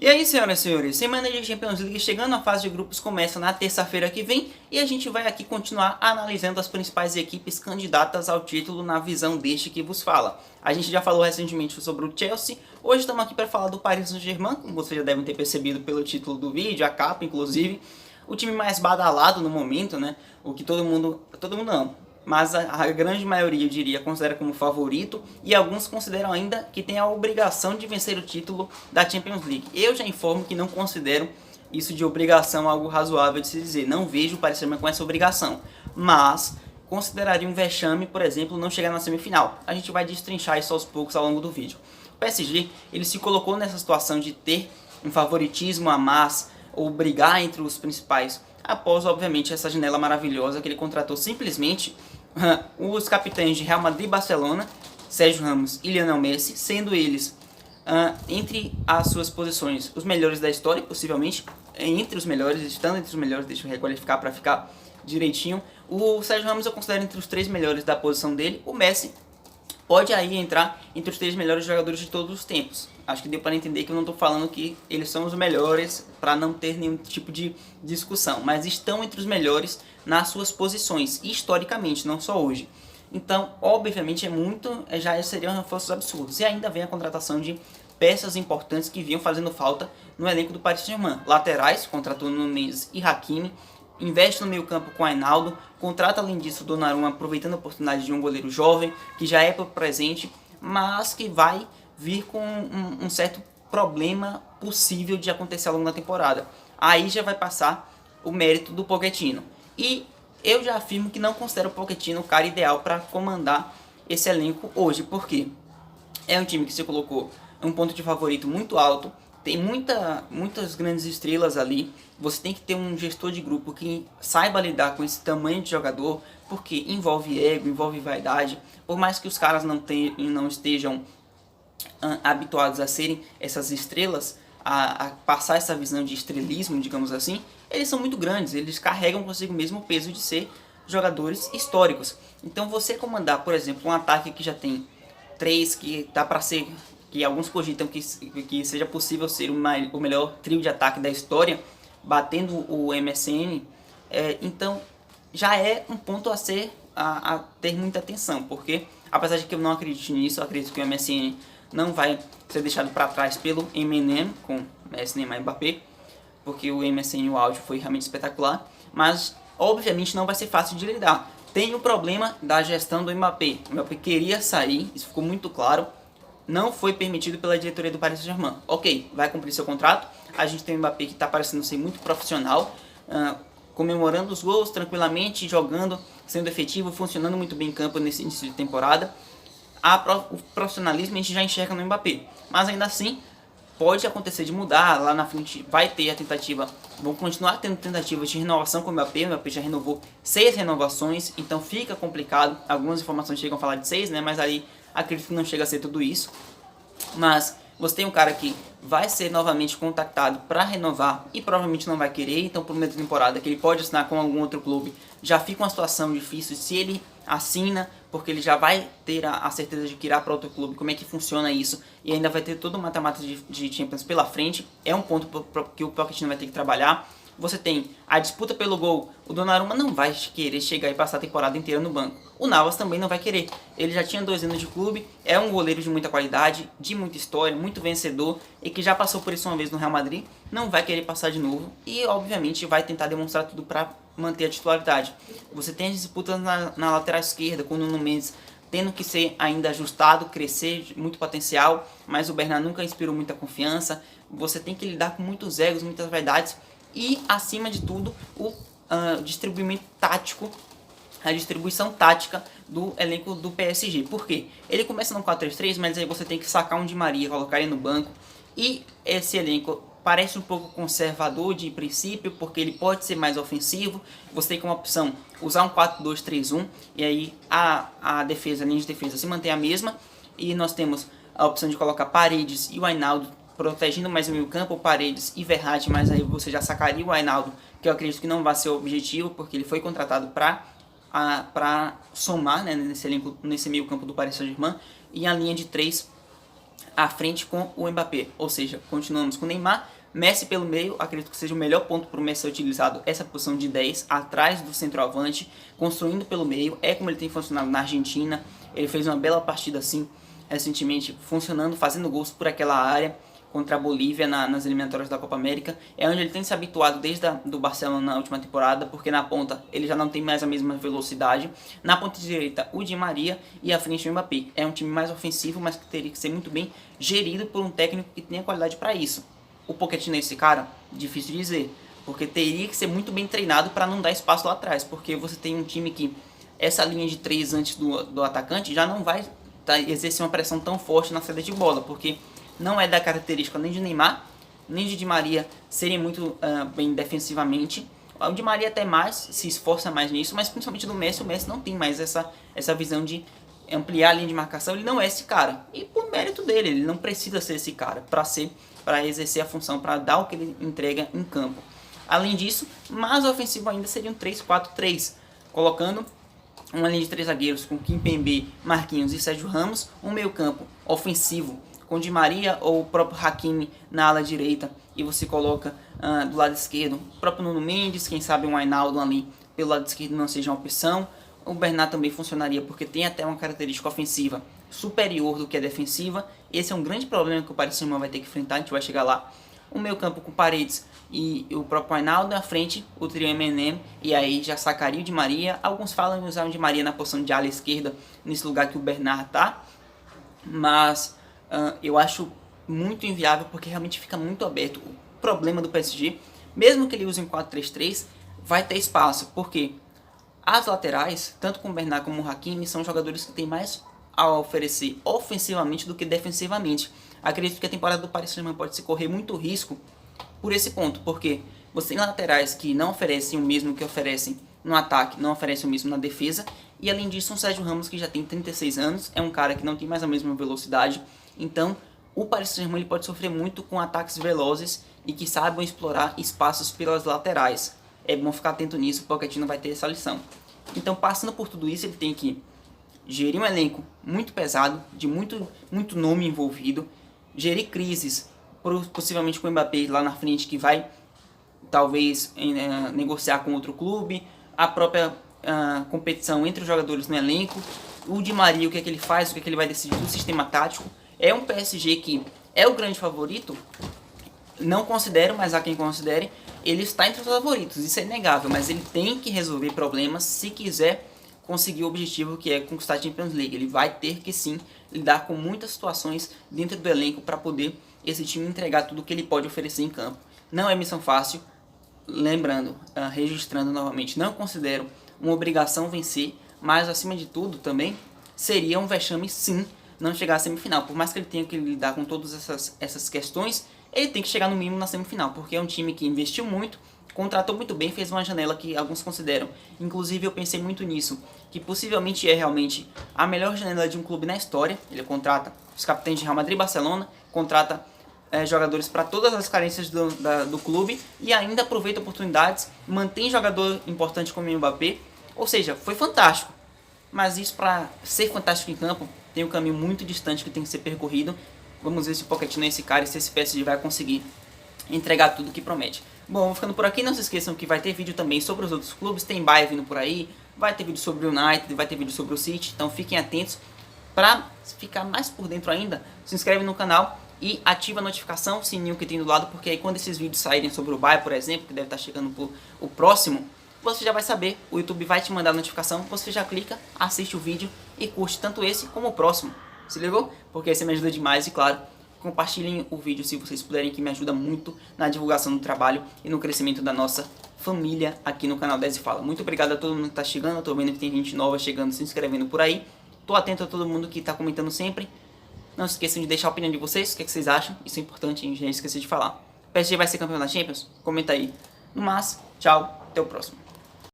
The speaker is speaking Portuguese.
E aí, senhoras e senhores, semana de Champions League chegando, a fase de grupos começa na terça-feira que vem e a gente vai aqui continuar analisando as principais equipes candidatas ao título na visão deste que vos fala. A gente já falou recentemente sobre o Chelsea, hoje estamos aqui para falar do Paris Saint-Germain, como vocês já devem ter percebido pelo título do vídeo, a capa inclusive. O time mais badalado no momento, né? O que todo mundo não, mas a grande maioria, eu diria, considera como favorito, e alguns consideram ainda que tem a obrigação de vencer o título da Champions League. Eu já informo que não considero isso de obrigação algo razoável de se dizer, não vejo o Paris Saint-Germain com essa obrigação, mas consideraria um vexame, por exemplo, não chegar na semifinal. A gente vai destrinchar isso aos poucos ao longo do vídeo. O PSG, ele se colocou nessa situação de ter um favoritismo a mais, ou brigar entre os principais, após, obviamente, essa janela maravilhosa que ele contratou simplesmente os capitães de Real Madrid e Barcelona, Sérgio Ramos e Lionel Messi, sendo eles, entre as suas posições, os melhores da história, possivelmente, entre os melhores, estando entre os melhores, deixa eu requalificar para ficar direitinho. O Sérgio Ramos eu considero entre os 3 melhores da posição dele, o Messi pode aí entrar entre os 3 melhores jogadores de todos os tempos. Acho que deu para entender que eu não estou falando que eles são os melhores para não ter nenhum tipo de discussão, mas estão entre os melhores nas suas posições, historicamente, não só hoje. Então, obviamente, já seriam reforços absurdos. E ainda vem a contratação de peças importantes que vinham fazendo falta no elenco do Paris Saint-Germain. Laterais, contratou Nunes e Hakimi, investe no meio campo com Wijnaldum, contrata além disso o Donnarumma, aproveitando a oportunidade de um goleiro jovem, que já é para o presente, mas que vai vir com um certo problema possível de acontecer ao longo da temporada. Aí já vai passar o mérito do Pochettino. E eu já afirmo que não considero o Pochettino o cara ideal para comandar esse elenco hoje, porque é um time que se colocou um ponto de favorito muito alto, tem muitas grandes estrelas ali. Você tem que ter um gestor de grupo que saiba lidar com esse tamanho de jogador, porque envolve ego, envolve vaidade. Por mais que os caras não estejam habituados a serem essas estrelas, a passar essa visão de estrelismo, digamos assim, eles são muito grandes, eles carregam consigo mesmo o peso de ser jogadores históricos. Então você comandar, por exemplo, um ataque que já tem 3, que dá para ser, que alguns cogitam que seja possível ser o melhor trio de ataque da história, batendo o MSN, então já é um ponto a ter muita atenção, porque apesar de que eu não acredito nisso, eu acredito que o MSN não vai ser deixado para trás pelo MNM, com Messi, Neymar e Mbappé, porque o MSN e o áudio foi realmente espetacular, mas obviamente não vai ser fácil de lidar. Tem o problema da gestão do Mbappé. O Mbappé queria sair, isso ficou muito claro, não foi permitido pela diretoria do Paris Saint-Germain. Ok, vai cumprir seu contrato, a gente tem o Mbappé que está parecendo ser muito profissional, comemorando os gols tranquilamente, jogando, sendo efetivo, funcionando muito bem em campo nesse início de temporada. O profissionalismo a gente já enxerga no Mbappé, mas ainda assim pode acontecer de mudar, lá na frente vai ter a tentativa, vão continuar tendo tentativas de renovação com o Mbappé já renovou 6 renovações, então fica complicado, algumas informações chegam a falar de 6, né, mas aí acredito que não chega a ser tudo isso, mas você tem um cara que vai ser novamente contactado para renovar e provavelmente não vai querer, então por meio da temporada que ele pode assinar com algum outro clube, já fica uma situação difícil se ele assina, porque ele já vai ter a certeza de que irá para outro clube, como é que funciona isso, e ainda vai ter todo o mata-mata de Champions pela frente, é um ponto que o Pochettino vai ter que trabalhar. Você tem a disputa pelo gol, o Donnarumma não vai querer chegar e passar a temporada inteira no banco. O Navas também não vai querer. Ele já tinha 2 anos de clube, é um goleiro de muita qualidade, de muita história, muito vencedor, e que já passou por isso uma vez no Real Madrid, não vai querer passar de novo, e obviamente vai tentar demonstrar tudo para manter a titularidade. Você tem as disputas na lateral esquerda, com o Nuno Mendes tendo que ser ainda ajustado, crescer, muito potencial, mas o Bernard nunca inspirou muita confiança. Você tem que lidar com muitos egos, muitas vaidades, e acima de tudo o distribuimento tático, a distribuição tática do elenco do PSG. Por quê? Ele começa no 4-3-3, mas aí você tem que sacar um Di Maria, colocar ele no banco, e esse elenco parece um pouco conservador de princípio, porque ele pode ser mais ofensivo. Você tem como opção usar um 4-2-3-1, e aí a linha de defesa se mantém a mesma, e nós temos a opção de colocar Paredes e o Wijnaldum protegendo mais o meio campo, Paredes e Verratti, mas aí você já sacaria o Wijnaldum, que eu acredito que não vai ser o objetivo, porque ele foi contratado para somar, né, nesse meio campo do Paris Saint-Germain. E a linha de 3 à frente com o Mbappé. Ou seja, continuamos com o Neymar, Messi pelo meio. Acredito que seja o melhor ponto para o Messi ser utilizado essa posição de 10, atrás do centroavante, construindo pelo meio. É como ele tem funcionado na Argentina. Ele fez uma bela partida assim recentemente, funcionando, fazendo gols por aquela área contra a Bolívia nas eliminatórias da Copa América. É onde ele tem se habituado desde do Barcelona na última temporada, porque na ponta ele já não tem mais a mesma velocidade. Na ponta direita, o Di Maria, e à frente o Mbappé. É um time mais ofensivo, mas que teria que ser muito bem gerido por um técnico que tenha qualidade para isso. O Pochettino é esse cara? Difícil de dizer, porque teria que ser muito bem treinado para não dar espaço lá atrás, porque você tem um time que essa linha de 3 antes do atacante já não vai exercer uma pressão tão forte na saída de bola, porque não é da característica nem de Neymar, nem de Di Maria serem muito bem defensivamente. O Di Maria até mais, se esforça mais nisso, mas principalmente do Messi, o Messi não tem mais essa visão de ampliar a linha de marcação. Ele não é esse cara, e por mérito dele, ele não precisa ser esse cara para exercer a função, para dar o que ele entrega em campo. Além disso, mais ofensivo ainda seria um 3-4-3, colocando uma linha de 3 zagueiros com Kimpembe, Marquinhos e Sérgio Ramos, um meio campo ofensivo com Di Maria ou o próprio Hakimi na ala direita, e você coloca do lado esquerdo o próprio Nuno Mendes, quem sabe um Wijnaldum ali pelo lado esquerdo não seja uma opção. O Bernat também funcionaria porque tem até uma característica ofensiva superior do que a defensiva. Esse é um grande problema que o Paris Saint-Germain vai ter que enfrentar, a gente vai chegar lá. O meio campo com Paredes e o próprio Wijnaldum, à frente o trio MNM, e aí já sacaria o Di Maria. Alguns falam em usar o Di Maria na posição de ala esquerda, nesse lugar que o Bernat tá, mas eu acho muito inviável, porque realmente fica muito aberto. O problema do PSG, mesmo que ele use um 4-3-3, vai ter espaço, porque as laterais, tanto com o Bernat como o Hakimi, são jogadores que têm mais a oferecer ofensivamente do que defensivamente. Acredito que a temporada do Paris Saint-Germain pode se correr muito risco por esse ponto, porque você tem laterais que não oferecem o mesmo que oferecem no ataque, não oferecem o mesmo na defesa, e além disso um Sérgio Ramos que já tem 36 anos, é um cara que não tem mais a mesma velocidade. Então o Paris Saint-Germain pode sofrer muito com ataques velozes e que saibam explorar espaços pelas laterais. É bom ficar atento nisso, o Pochettino vai ter essa lição. Então, passando por tudo isso, ele tem que gerir um elenco muito pesado, de muito nome envolvido, gerir crises, possivelmente com o Mbappé lá na frente, que vai talvez negociar com outro clube, a própria competição entre os jogadores no elenco, o Di Maria, o que é que ele faz, o que é que ele vai decidir do sistema tático. É um PSG que é o grande favorito, não considero, mas há quem considere, ele está entre os favoritos, isso é inegável, mas ele tem que resolver problemas se quiser conseguir o objetivo, que é conquistar a Champions League. Ele vai ter que sim lidar com muitas situações dentro do elenco para poder esse time entregar tudo o que ele pode oferecer em campo. Não é missão fácil, lembrando, registrando novamente, não considero uma obrigação vencer, mas acima de tudo também seria um vexame sim não chegar à semifinal. Por mais que ele tenha que lidar com todas essas questões, ele tem que chegar no mínimo na semifinal, porque é um time que investiu muito, contratou muito bem, fez uma janela que alguns consideram, inclusive eu pensei muito nisso, que possivelmente é realmente a melhor janela de um clube na história. Ele contrata os capitães de Real Madrid e Barcelona, contrata jogadores para todas as carências do clube e ainda aproveita oportunidades, mantém jogador importante como o Mbappé, ou seja, foi fantástico. Mas isso, para ser fantástico em campo, tem um caminho muito distante que tem que ser percorrido. Vamos ver se o Pochettino é esse cara e se esse PSG vai conseguir entregar tudo que promete. Bom, vou ficando por aqui. Não se esqueçam que vai ter vídeo também sobre os outros clubes. Tem Bayern vindo por aí, vai ter vídeo sobre o United, vai ter vídeo sobre o City. Então fiquem atentos. Para ficar mais por dentro ainda, se inscreve no canal e ativa a notificação, o sininho que tem do lado, porque aí quando esses vídeos saírem sobre o Bayern, por exemplo, que deve estar chegando por o próximo, você já vai saber, o YouTube vai te mandar a notificação, você já clica, assiste o vídeo e curte tanto esse como o próximo. Se ligou? Porque aí você me ajuda demais e, claro, compartilhem o vídeo se vocês puderem, que me ajuda muito na divulgação do trabalho e no crescimento da nossa família aqui no canal 10 e Fala. Muito obrigado a todo mundo que está chegando, eu tô vendo que tem gente nova chegando, se inscrevendo por aí. Tô atento a todo mundo que está comentando sempre. Não se esqueçam de deixar a opinião de vocês, o que vocês acham, isso é importante, a gente já esqueci de falar. O PSG vai ser campeão da Champions? Comenta aí. No mais, tchau, até o próximo.